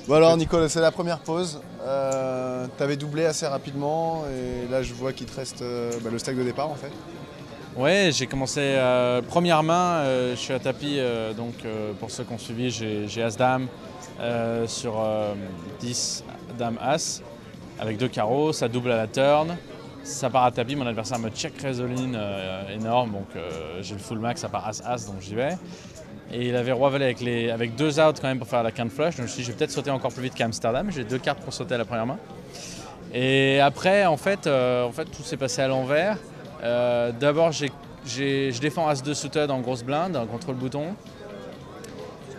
Bon alors Nicole, c'est la première pause. Tu avais doublé assez rapidement et là je vois qu'il te reste le stack de départ en fait. Ouais, j'ai commencé première main, je suis à tapis, pour ceux qui ont suivi, j'ai As-Dame sur 10 Dame-As avec 2 carreaux, ça double à la turn, ça part à tapis, mon adversaire me check résoline énorme, donc j'ai le full max, ça part As-As, donc j'y vais. Et il avait Roi-Valet avec 2 outs quand même pour faire la quinte flush, donc je me suis dit je vais peut-être sauter encore plus vite qu'Amsterdam, j'ai 2 cartes pour sauter à la première main. Et après, en fait tout s'est passé à l'envers. D'abord, je défends As-2 suited en grosse blinde, en contrôle bouton.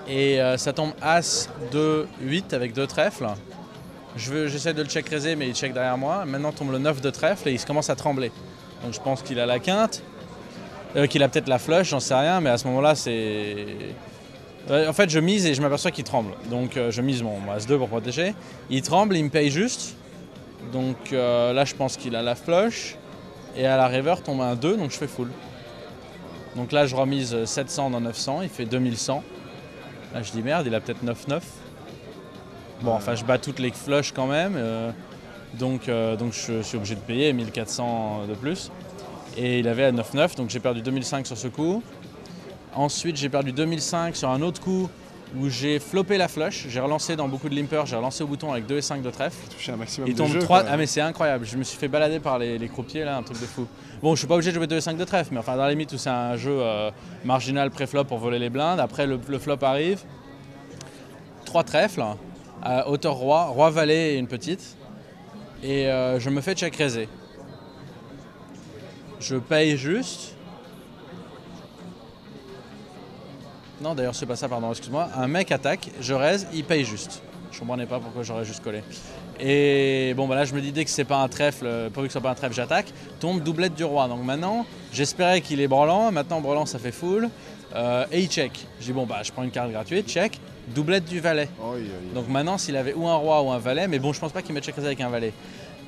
Et ça tombe As-2-8 avec 2 trèfles. J'essaie de le check raisé, mais il check derrière moi. Maintenant tombe le 9 de trèfle et il commence à trembler. Donc je pense qu'il a la quinte, qu'il a peut-être la flush, j'en sais rien, mais à ce moment-là, c'est... En fait, je mise et je m'aperçois qu'il tremble. Donc je mise mon As-2 pour protéger. Il tremble, il me paye juste. Donc là, je pense qu'il a la flush. Et à la river tombe un 2, donc je fais full. Donc là je remise 700 dans 900, il fait 2100. Là je dis merde, il a peut-être 9-9. Bon, enfin je bats toutes les flushs quand même. Donc je suis obligé de payer 1400 de plus. Et il avait à 9-9, donc j'ai perdu 2005 sur ce coup. Ensuite j'ai perdu 2005 sur un autre coup où j'ai floppé la flush. J'ai relancé dans beaucoup de limpers, j'ai relancé au bouton avec 2 et 5 de trèfle. Touché un maximum Il de tombe jeux, 3. quoi. Ah mais c'est incroyable, je me suis fait balader par les croupiers là, un truc de fou. Bon, je suis pas obligé de jouer 2 et 5 de trèfle, mais enfin dans la limite où c'est un jeu marginal pré-flop pour voler les blindes. Après le flop arrive. 3 trèfles, hauteur roi, roi-valet et une petite. Et je me fais check raisé. Je paye juste. Non, d'ailleurs, c'est pas ça, pardon, excuse-moi. Un mec attaque, je raise, il paye juste. Je comprenais pas pourquoi j'aurais juste collé. Et bon, bah là, je me dis dès que c'est pas un trèfle, pourvu que ce soit pas un trèfle, j'attaque. Tombe doublette du roi. Donc maintenant, j'espérais qu'il est brelan. Maintenant, brelan, ça fait full. Et il check. Je dis bon, bah, je prends une carte gratuite, check. Doublette du valet. Oh, oui. Donc maintenant, s'il avait ou un roi ou un valet, mais bon, je pense pas qu'il me check avec un valet.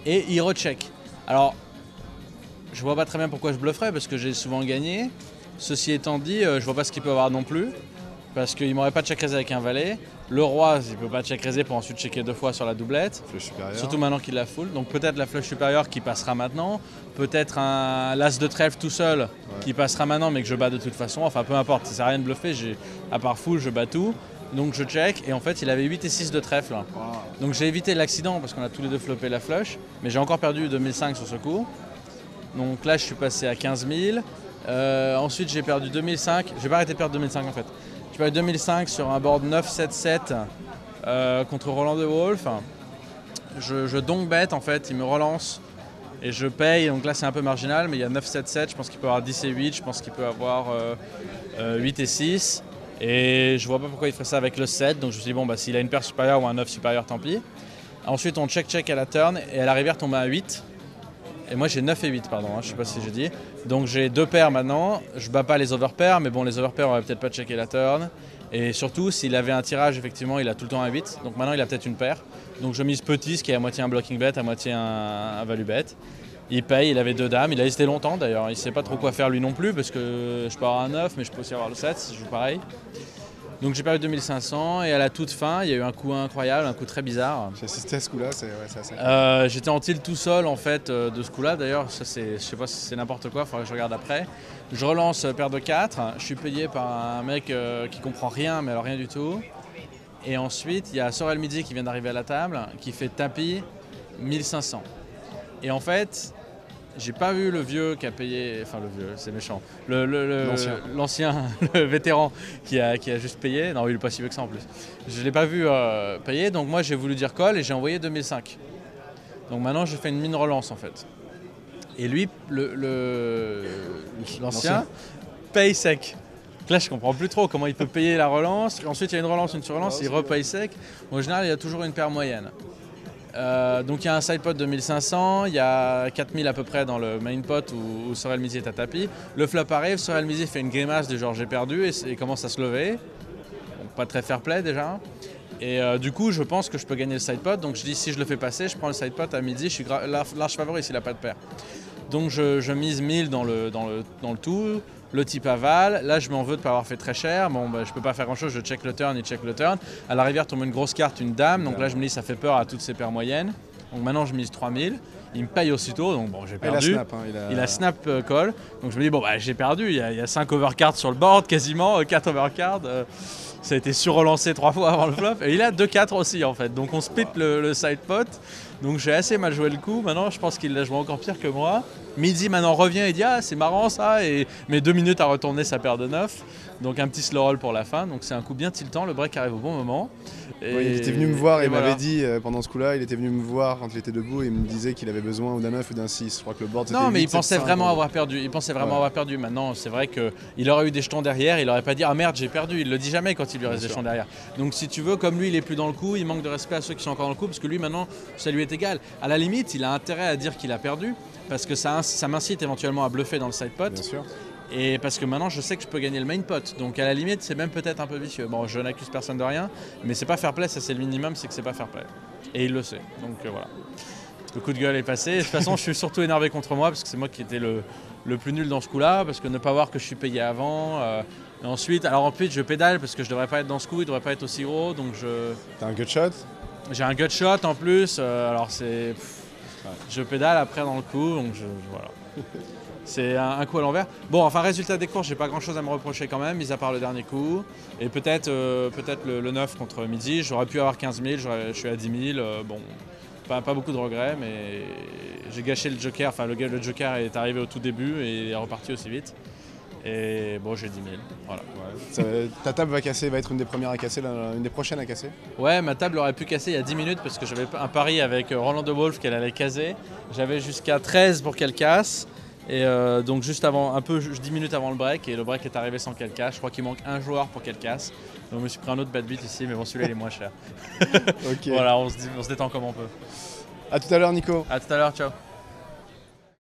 Et il recheck. Alors, je vois pas très bien pourquoi je blufferais parce que j'ai souvent gagné. Ceci étant dit, je vois pas ce qu'il peut avoir non plus. Parce qu'il m'aurait pas check raisé avec un valet. Le roi, il peut pas check raisé pour ensuite checker 2 fois sur la doublette. Flush supérieur. Surtout maintenant qu'il la full. Donc peut-être la flush supérieure qui passera maintenant. Peut-être un l'as de trèfle tout seul qui passera maintenant mais que je bats de toute façon. Enfin peu importe, ça sert à rien de bluffer. À part full, je bats tout. Donc je check et en fait il avait 8 et 6 de trèfle. Wow. Donc j'ai évité l'accident parce qu'on a tous les deux floppé la flush. Mais j'ai encore perdu 2005 sur ce coup. Donc là je suis passé à 15 000. Ensuite j'ai perdu 2005. J'ai pas arrêté de perdre 2005 en fait. J'ai perdu 2005 sur un board 9-7-7 contre Roland de Wolf. Je donk bet en fait, il me relance et je paye. Donc là c'est un peu marginal, mais il y a 9-7-7, je pense qu'il peut avoir 10 et 8, je pense qu'il peut avoir 8 et 6. Et je vois pas pourquoi il ferait ça avec le 7, donc je me suis dit bon bah s'il a une paire supérieure ou un 9 supérieur tant pis. Ensuite on check à la turn et à la rivière tombe à 8. Et moi j'ai 9 et 8, pardon, je sais pas si j'ai dit. Donc j'ai 2 paires maintenant, je bats pas les overpairs, mais bon les overpairs on va peut-être pas checker la turn. Et surtout s'il avait un tirage, effectivement il a tout le temps un 8, donc maintenant il a peut-être une paire. Donc je mise petit, ce qui est à moitié un blocking bet, à moitié un value bet. Il paye, il avait 2 dames, il a hésité longtemps d'ailleurs, il sait pas trop quoi faire lui non plus, parce que je peux avoir un 9, mais je peux aussi avoir le 7 si je joue pareil. Donc j'ai perdu 2500 et à la toute fin, il y a eu un coup incroyable, un coup très bizarre. J'ai assisté à ce coup-là, c'est assez... J'étais en tilt tout seul en fait de ce coup-là. D'ailleurs, ça je sais pas si c'est n'importe quoi, il faudrait que je regarde après. Je relance paire de 4, je suis payé par un mec qui comprend rien, mais alors rien du tout. Et ensuite, il y a Sorel Midi qui vient d'arriver à la table, qui fait tapis 1500. Et en fait, j'ai pas vu le vieux qui a payé, enfin le vieux, c'est méchant, l'ancien, le vétéran qui a juste payé. Non, il est pas si vieux que ça en plus. Je l'ai pas vu payer, donc moi j'ai voulu dire call et j'ai envoyé 2005. Donc maintenant je fais une mine relance en fait. Et lui, l'ancien, paye sec. Donc là je comprends plus trop comment il peut payer la relance. Ensuite il y a une relance, une surrelance, il repaye sec. En général il y a toujours une paire moyenne. Donc il y a un side pot de 1500, il y a 4000 à peu près dans le main pot où Sorel Midi est à tapis. Le flop arrive, Sorel Midi fait une grimace du genre j'ai perdu et commence à se lever. Donc pas très fair play déjà. Et du coup je pense que je peux gagner le side pot. Donc je dis si je le fais passer, je prends le side pot à midi, je suis large favori s'il n'a pas de paire. Donc je mise 1000 dans le tout. Le type avale. Là, je m'en veux de ne pas avoir fait très cher. Bon, bah, je peux pas faire grand chose. Je check le turn, il check le turn. À la rivière tombe une grosse carte, une dame. Donc là, je me dis, ça fait peur à toutes ces paires moyennes. Donc maintenant, je mise 3000. Il me paye aussitôt, donc bon, j'ai perdu. Il a snap. Il a snap call. Donc je me dis, bon, bah, j'ai perdu. Il y a 5 overcards sur le board, quasiment, 4 overcards. Ça a été surrelancé 3 fois avant le flop. Et il a 2-4 aussi, en fait. Donc on split le side pot. Donc j'ai assez mal joué le coup. Maintenant, je pense qu'il l'a joué encore pire que moi. Midi maintenant revient et dit, ah, c'est marrant ça. Mais 2 minutes à retourner sa paire de 9. Donc un petit slow roll pour la fin. Donc c'est un coup bien tiltant. Le break arrive au bon moment. Et il était venu me voir et m'avait dit pendant ce coup-là, il était venu me voir quand il était debout et il me disait qu'il avait besoin ou d'un 9 ou d'un 6. Je crois que le board c'était. Non, mais 8, il pensait 7, vraiment 5, avoir perdu. Il pensait vraiment avoir perdu. Maintenant, c'est vrai qu'il aurait eu des jetons derrière. Il aurait pas dit, ah merde, j'ai perdu. Il le dit jamais quand il lui reste des jetons derrière. Donc si tu veux, comme lui, il est plus dans le coup, il manque de respect à ceux qui sont encore dans le coup parce que lui, maintenant, ça lui est égal. À la limite, il a intérêt à dire qu'il a perdu parce que ça m'incite éventuellement à bluffer dans le side pot. Bien sûr. Et parce que maintenant je sais que je peux gagner le main pot, donc à la limite c'est même peut-être un peu vicieux. Bon, je n'accuse personne de rien, mais c'est pas fair play, ça c'est le minimum, c'est que c'est pas fair play. Et il le sait, donc voilà. Le coup de gueule est passé. De toute façon, je suis surtout énervé contre moi parce que c'est moi qui étais le plus nul dans ce coup-là, parce que ne pas voir que je suis payé avant. Et ensuite, je pédale parce que je devrais pas être dans ce coup, il devrait pas être aussi gros, donc je. T'as un gut shot? J'ai un gut shot en plus, alors c'est. Je pédale après dans le coup, donc voilà. C'est un coup à l'envers. Bon, enfin, résultat des courses, j'ai pas grand chose à me reprocher quand même, mis à part le dernier coup. Et peut-être le 9 contre midi, j'aurais pu avoir 15 000, je suis à 10 000. Bon, pas beaucoup de regrets, mais j'ai gâché le joker. Enfin, le joker est arrivé au tout début et il est reparti aussi vite. Et bon, j'ai 10 000. Voilà. Ouais. Ta table va être une des premières à casser, une des prochaines à casser? Ouais, ma table aurait pu casser il y a 10 minutes parce que j'avais un pari avec Roland de Wolf qu'elle allait caser. J'avais jusqu'à 13 pour qu'elle casse. Et donc juste avant, 10 minutes avant le break, et le break est arrivé sans qu'elle casse. Je crois qu'il manque un joueur pour qu'elle casse. Donc je me suis pris un autre bad beat ici, mais bon, celui-là il est moins cher. Ok. Voilà, on se détend comme on peut. A tout à l'heure, Nico. À tout à l'heure, ciao.